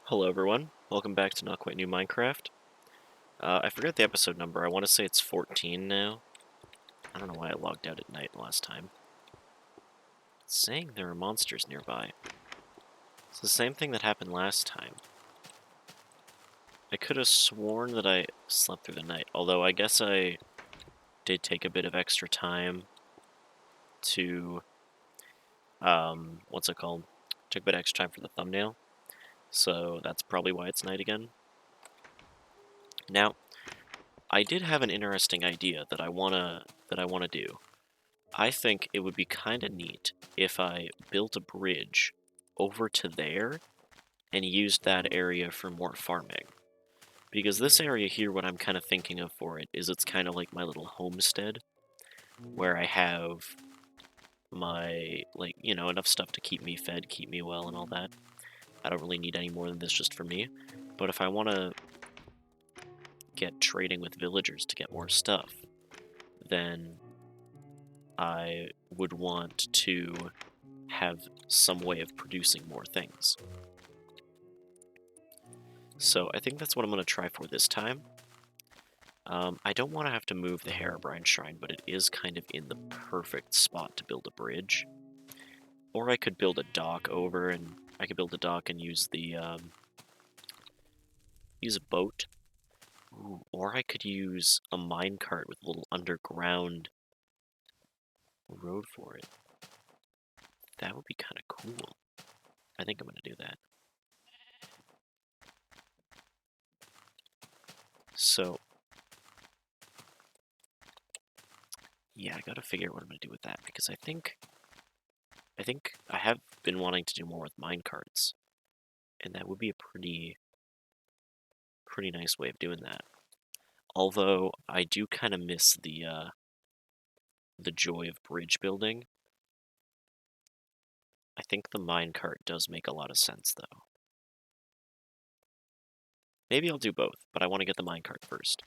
Hello everyone, welcome back to Not Quite New Minecraft. I forget the episode number, I want to say it's 14 now. I don't know why I logged out at night last time. It's saying there are monsters nearby. It's the same thing that happened last time. I could have sworn that I slept through the night, although I guess I did take a bit of extra time to, what's it called? Took a bit extra time for the thumbnail, so that's probably why it's night again. Now, I did have an interesting idea that I wanna do. I think it would be kind of neat if I built a bridge over to there and used that area for more farming. Because this area here, what I'm kind of thinking of for it is it's kind of like my little homestead where I have my, enough stuff to keep me fed, keep me well, and all that. I don't really need any more than this just for me. But if I want to get trading with villagers to get more stuff, then I would want to have some way of producing more things. So I think that's what I'm going to try for this time. I don't want to have to move the Herobrine Shrine, but it is kind of in the perfect spot to build a bridge. Or I could build a dock over, and I could build a dock and use the use a boat. Ooh, or I could use a minecart with a little underground road for it. That would be kind of cool. I think I'm going to do that. So, yeah, I gotta figure out what I'm gonna do with that, because I think I have been wanting to do more with minecarts, and that would be a pretty nice way of doing that. Although I do kind of miss the joy of bridge building. I think the minecart does make a lot of sense, though. Maybe I'll do both, but I want to get the minecart first.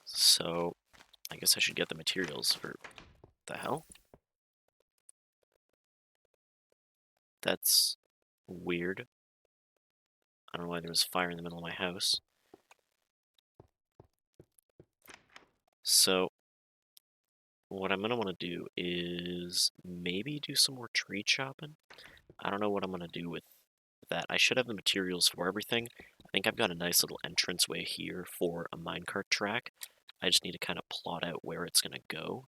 So, I guess I should get the materials for... the hell? That's weird. I don't know why there was fire in the middle of my house. So, what I'm going to want to do is maybe do some more tree chopping. I don't know what I'm going to do with that. I should have the materials for everything. I think I've got a nice little entranceway here for a minecart track. I just need to kind of plot out where it's going to go.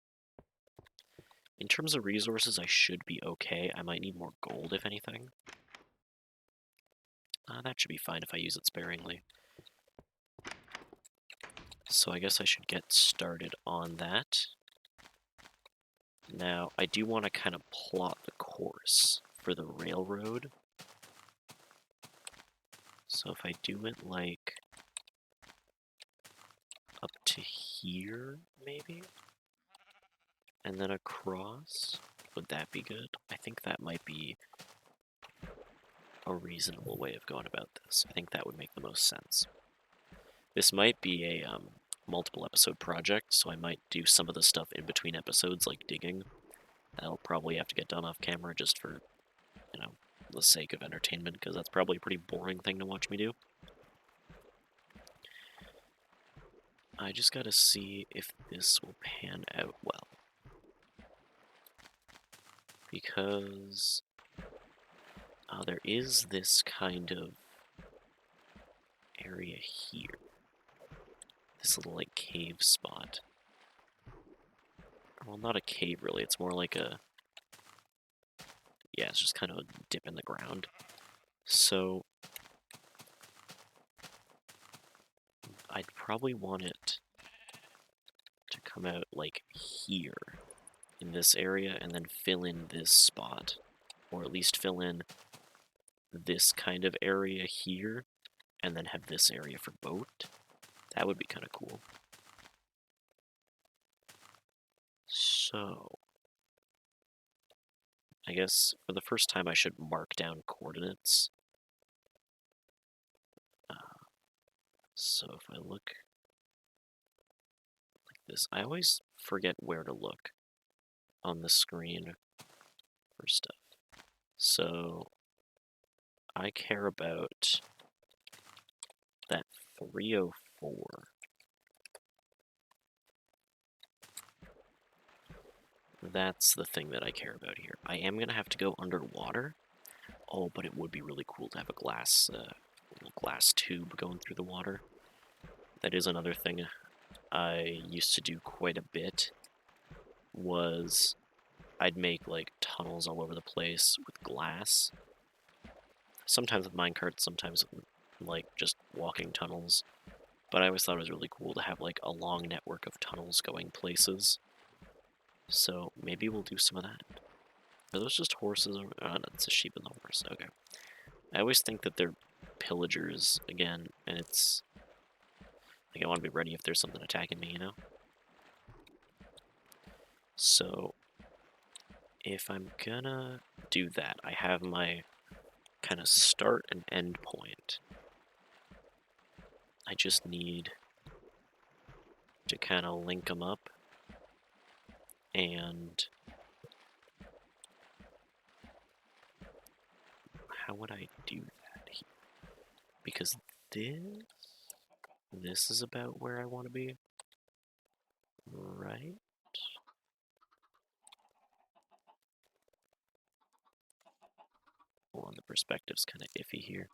In terms of resources, I should be okay. I might need more gold, if anything. That should be fine if I use it sparingly. So I guess I should get started on that. Now, I do want to kind of plot the course for the railroad. So if I do it like up to here, maybe? And then across? Would that be good? I think that might be a reasonable way of going about this. I think that would make the most sense. This might be a multiple episode project, so I might do some of the stuff in between episodes, like digging. That'll probably have to get done off camera just for, the sake of entertainment, because that's probably a pretty boring thing to watch me do. I just gotta see if this will pan out well. Because there is this kind of area here. This little, like, cave spot. Well, not a cave, really. It's more like a... yeah, it's just kind of a dip in the ground. So... I'd probably want it to come out, like, here. In this area, and then fill in this spot. Or at least fill in this kind of area here, and then have this area for boat. That would be kind of cool. So, I guess for the first time I should mark down coordinates. So if I look like this, I always forget where to look on the screen for stuff. So I care about that 304. That's the thing that I care about here. I am going to have to go underwater. Oh, but it would be really cool to have a little glass tube going through the water. That is another thing I used to do quite a bit, was I'd make, like, tunnels all over the place with glass. Sometimes with minecarts, sometimes with, like, just walking tunnels. But I always thought it was really cool to have, like, a long network of tunnels going places. So maybe we'll do some of that. Are those just horses? Oh, no, it's a sheep and the horse. Okay. I always think that they're pillagers again, and it's like I want to be ready if there's something attacking me, you know? So if I'm gonna do that, I have my kind of start and end point. I just need to kind of link them up, and how would I do that here? Because this is about where I want to be, right? Hold on, the perspective's kind of iffy here.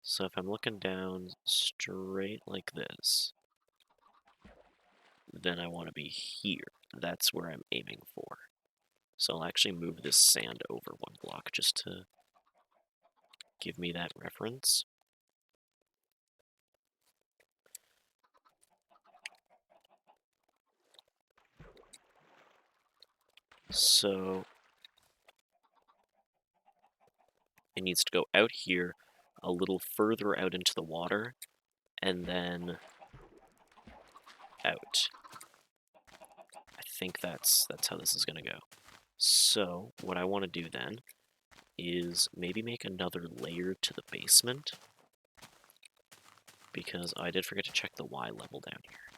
So if I'm looking down straight like this, then I want to be here. That's where I'm aiming for. So I'll actually move this sand over one block just to give me that reference. So it needs to go out here, a little further out into the water, and then out. I think that's how this is going to go. So what I want to do then is maybe make another layer to the basement, because I did forget to check the Y level down here.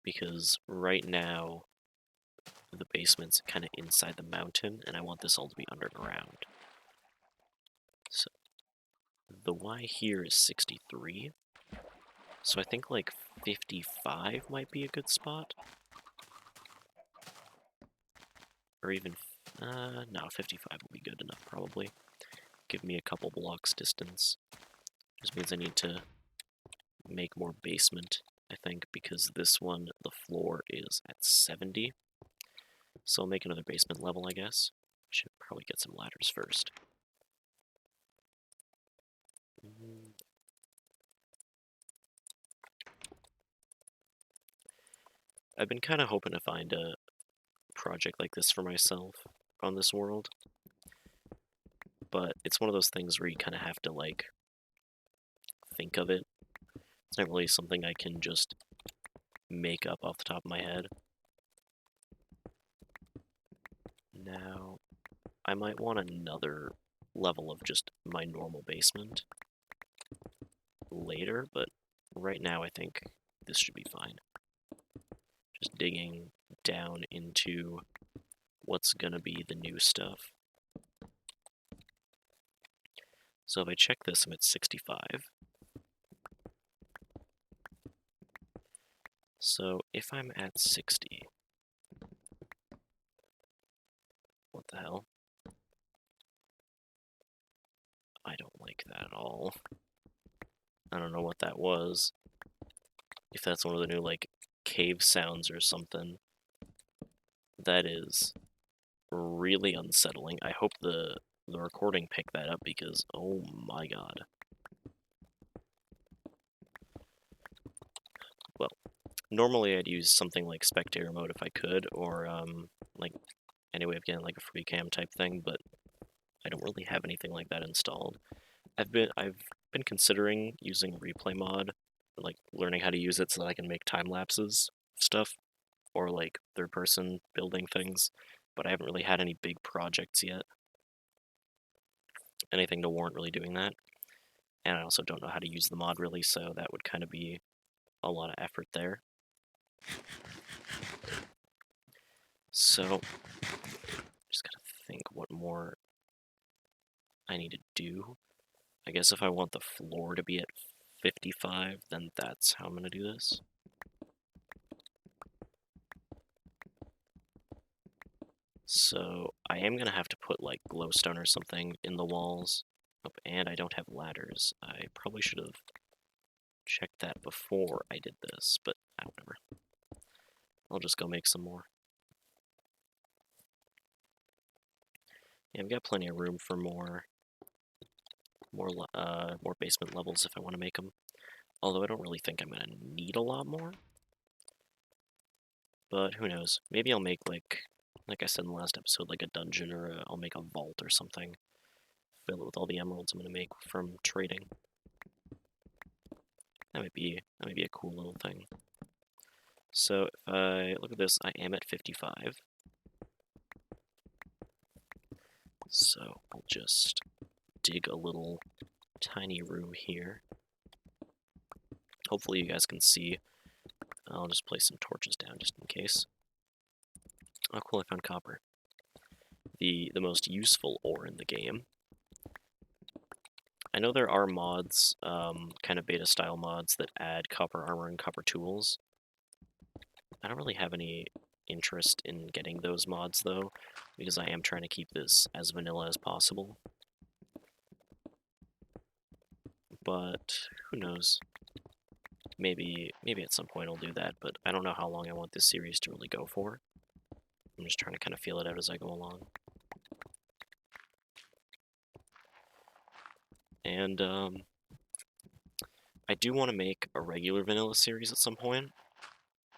Because right now the basement's kind of inside the mountain, and I want this all to be underground. So the Y here is 63, so I think like 55 might be a good spot. Or even, no, 55 will be good enough probably. Give me a couple blocks distance. Just means I need to make more basement, I think, because this one, the floor is at 70. So I'll make another basement level, I guess. Should probably get some ladders first. I've been kind of hoping to find a project like this for myself on this world, but it's one of those things where you kind of have to, like, think of it. It's not really something I can just make up off the top of my head. Now, I might want another level of just my normal basement later, but right now I think this should be fine. Just digging down into what's gonna be the new stuff. So if I check this, I'm at 65. So if I'm at 60, what the hell? I don't like that at all. I don't know what that was. If that's one of the new, like, cave sounds or something. That is really unsettling. I hope the recording picked that up because, oh my god. Well, normally I'd use something like spectator mode if I could, or, like, any way of getting, like, a free cam type thing, but I don't really have anything like that installed. I've been considering using replay mod, like learning how to use it so that I can make time lapses stuff, or like third person building things, but I haven't really had any big projects yet. Anything to warrant really doing that. And I also don't know how to use the mod really, so that would kind of be a lot of effort there. So, just gotta think what more I need to do. I guess if I want the floor to be at 55, then that's how I'm going to do this. So I am going to have to put like glowstone or something in the walls. Oh, and I don't have ladders. I probably should have checked that before I did this, but whatever. I'll just go make some more. Yeah, I've got plenty of room for more basement levels if I want to make them. Although I don't really think I'm going to need a lot more. But who knows? Maybe I'll make like I said in the last episode, like a dungeon, or I'll make a vault or something. Fill it with all the emeralds I'm going to make from trading. That might be a cool little thing. So if I look at this, I am at 55. So I'll just dig a little tiny room here. Hopefully you guys can see. I'll just place some torches down just in case. Oh cool, I found copper. The most useful ore in the game. I know there are mods, kind of beta style mods that add copper armor and copper tools. I don't really have any interest in getting those mods though, because I am trying to keep this as vanilla as possible. But who knows? Maybe at some point I'll do that, but I don't know how long I want this series to really go for. I'm just trying to kind of feel it out as I go along. And I do want to make a regular vanilla series at some point,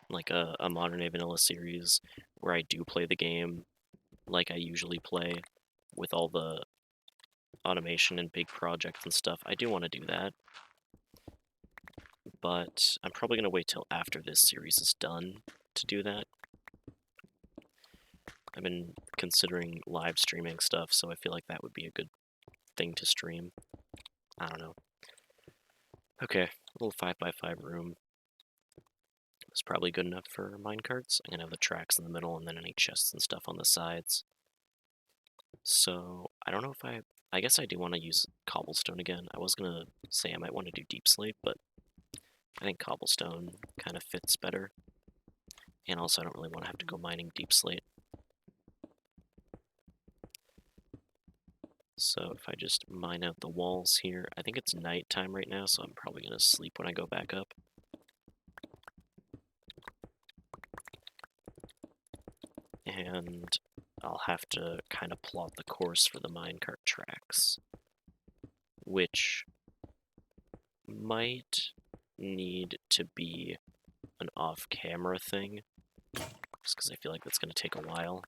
like a modern day vanilla series where I do play the game like I usually play, with all the automation and big projects and stuff. I do want to do that, but I'm probably going to wait till after this series is done to do that. I've been considering live streaming stuff, so I feel like that would be a good thing to stream. I don't know. Okay, a little 5x5 room. It's probably good enough for minecarts. I'm gonna have the tracks in the middle and then any chests and stuff on the sides. So, I don't know if I guess I do want to use cobblestone again. I was gonna say I might want to do deep slate, but I think cobblestone kind of fits better. And also I don't really want to have to go mining deep slate. So if I just mine out the walls here, I think it's nighttime right now, so I'm probably gonna sleep when I go back up. And I'll have to kind of plot the course for the minecart tracks, which might need to be an off-camera thing, just because I feel like that's going to take a while.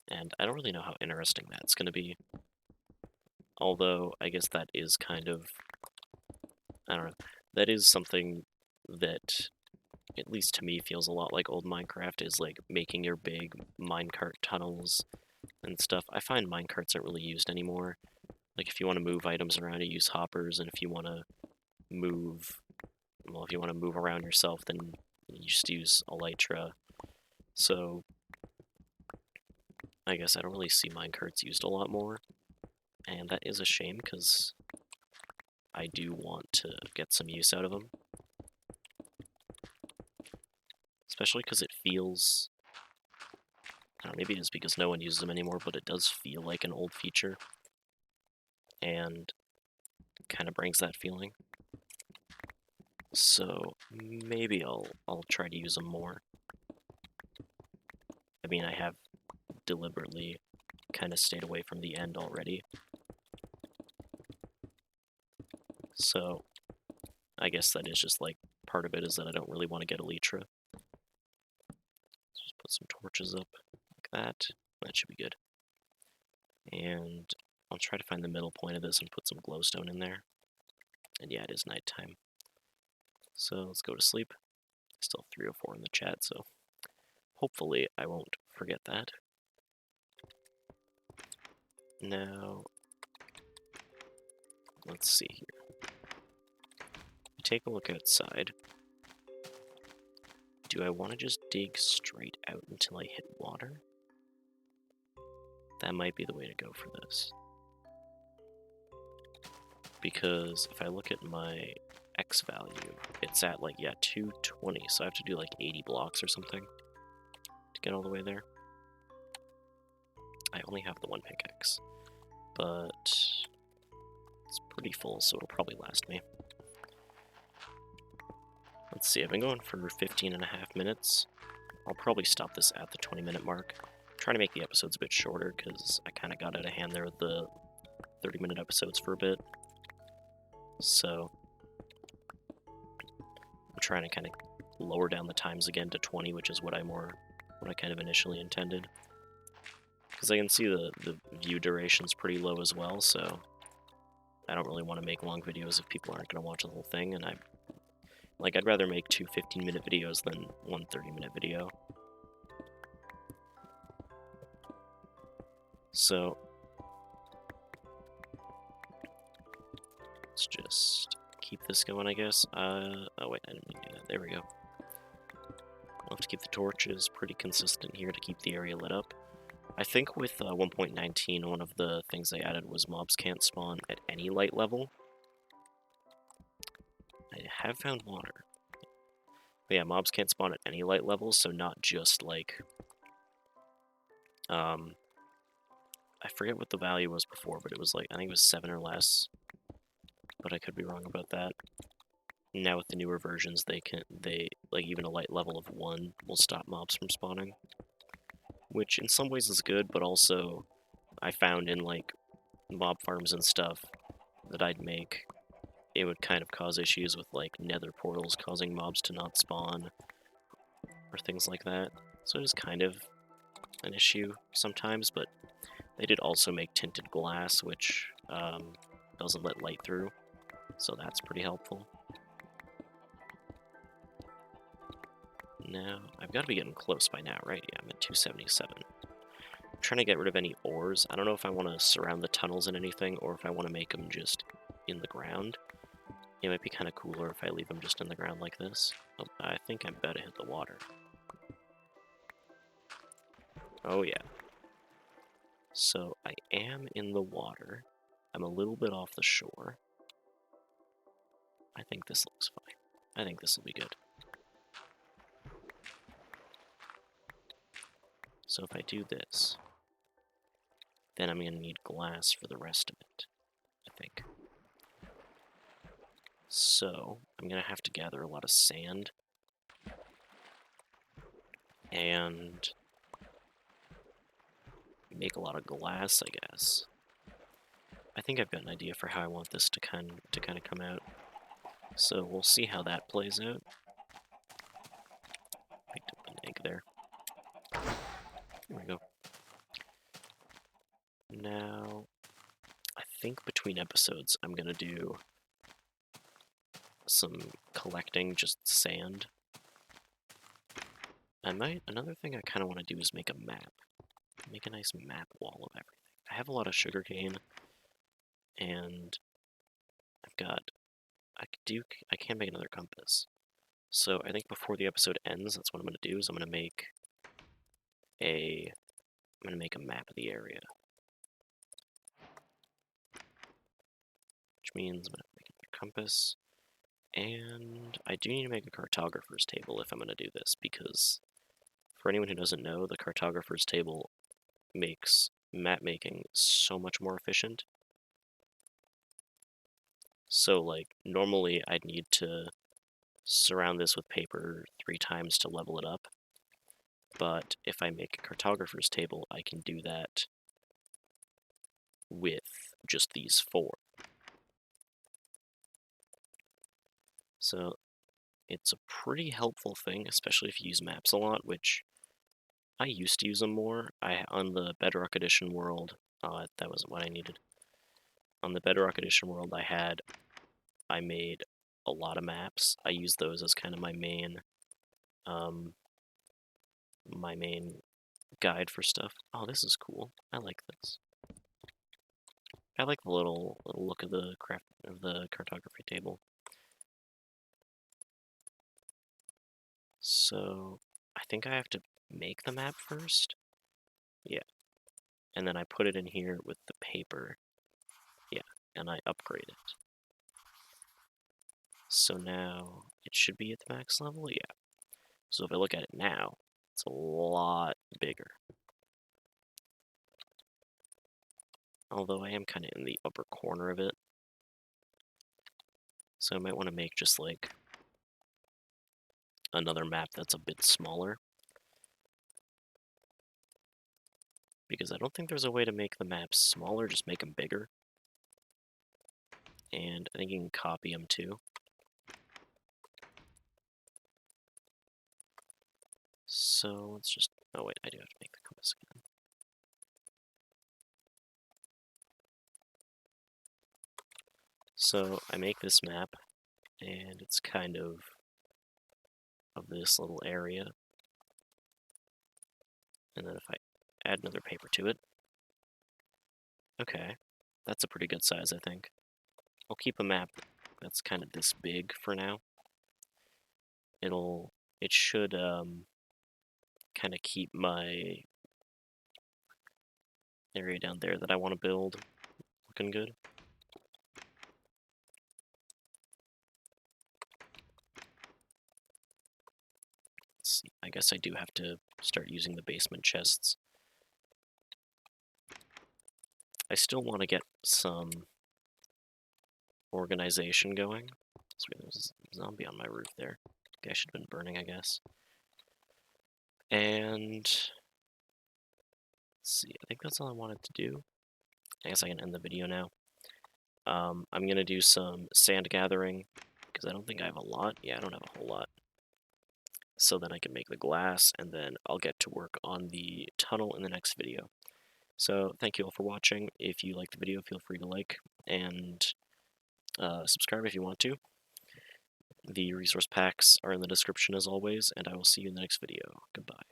And I don't really know how interesting that's going to be. Although, I guess that is kind of, I don't know, that is something that, at least to me, feels a lot like old Minecraft, is like making your big minecart tunnels and stuff. I find minecarts aren't really used anymore. Like, if you want to move items around, you use hoppers, and if you want to move, well, if you want to move around yourself, then you just use elytra. So, I guess I don't really see minecarts used a lot more, and that is a shame, because I do want to get some use out of them. Especially because it feels, I don't know, maybe it's because no one uses them anymore, but it does feel like an old feature, and kind of brings that feeling. So maybe I'll try to use them more. I mean, I have deliberately kind of stayed away from the end already. So I guess that is just like part of it, is that I don't really want to get elytra. Just put some torches up like that. That should be good. And I'll try to find the middle point of this and put some glowstone in there. And yeah, it is nighttime. So let's go to sleep. Still 304 in the chat, so hopefully I won't forget that. Now, let's see here. Take a look outside. Do I want to just dig straight out until I hit water? That might be the way to go for this. Because if I look at my X value, it's at like, yeah, 220, so I have to do like 80 blocks or something to get all the way there. I only have the one pickaxe, but it's pretty full, so it'll probably last me. Let's see, I've been going for 15 and a half minutes. I'll probably stop this at the 20-minute mark. I'm trying to make the episodes a bit shorter because I kind of got out of hand there with the 30-minute episodes for a bit. So I'm trying to kind of lower down the times again to 20, which is what I kind of initially intended. Because I can see the view duration's pretty low as well, so I don't really want to make long videos if people aren't going to watch the whole thing, and I'd rather make two 15-minute videos than one 30-minute video. So let's just keep this going, I guess. Oh wait, I didn't mean to do that. There we go. I'll have to keep the torches pretty consistent here to keep the area lit up. I think with 1.19, one of the things they added was mobs can't spawn at any light level. I have found water. But yeah, mobs can't spawn at any light level, so not just like... I forget what the value was before, but it was like, I think it was 7 or less. But I could be wrong about that. Now with the newer versions, like even a light level of 1 will stop mobs from spawning. Which in some ways is good, but also I found in like mob farms and stuff that I'd make, it would kind of cause issues with like nether portals causing mobs to not spawn, or things like that. So it is kind of an issue sometimes, but they did also make tinted glass, which doesn't let light through, so that's pretty helpful. Now, I've got to be getting close by now, right? Yeah, I'm at 277. I'm trying to get rid of any ores. I don't know if I want to surround the tunnels in anything, or if I want to make them just in the ground. It might be kind of cooler if I leave them just in the ground like this. Oh, I think I'm about to hit the water. Oh yeah. So I am in the water. I'm a little bit off the shore. I think this looks fine. I think this will be good. So if I do this, then I'm going to need glass for the rest of it, I think. So I'm going to have to gather a lot of sand and make a lot of glass, I guess. I think I've got an idea for how I want this to kind of come out. So we'll see how that plays out. Picked up an egg there. There we go. Now, I think between episodes I'm gonna do some collecting, just sand. Another thing I kind of want to do is make a map. Make a nice map wall of everything. I have a lot of sugarcane, and I can make another compass. So I think before the episode ends, that's what I'm gonna do, is I'm gonna make a map of the area. Which means I'm gonna make a compass. And I do need to make a cartographer's table if I'm gonna do this, because for anyone who doesn't know, the cartographer's table makes map making so much more efficient. So like normally I'd need to surround this with paper 3 times to level it up. But if I make a cartographer's table, I can do that with just these 4. So it's a pretty helpful thing, especially if you use maps a lot, which I used to use them more. On the Bedrock Edition world, that wasn't what I needed. On the Bedrock Edition world I made a lot of maps. I used those as kind of my main guide for stuff. Oh, this is cool. I like this. I like the little look of the cartography table. So I think I have to make the map first. Yeah. And then I put it in here with the paper. Yeah. And I upgrade it. So now it should be at the max level. Yeah. So if I look at it now, it's a lot bigger. Although I am kind of in the upper corner of it. So I might want to make just like another map that's a bit smaller. Because I don't think there's a way to make the maps smaller, just make them bigger. And I think you can copy them too. So let's just, oh wait, I do have to make the compass again. So I make this map, and it's kind of this little area. And then if I add another paper to it, okay, that's a pretty good size, I think. I'll keep a map that's kind of this big for now. It should kind of keep my area down there that I want to build looking good. Let's see, I guess I do have to start using the basement chests. I still want to get some organization going. Sorry, there's a zombie on my roof there. Guy should have been burning, I guess. And let's see, I think that's all I wanted to do. I guess I can end the video now. I'm gonna do some sand gathering because I don't think I have a lot. Yeah, I don't have a whole lot. So then I can make the glass, and then I'll get to work on the tunnel in the next video. So thank you all for watching. If you liked the video, feel free to like and subscribe if you want to. The resource packs are in the description as always, and I will see you in the next video. Goodbye.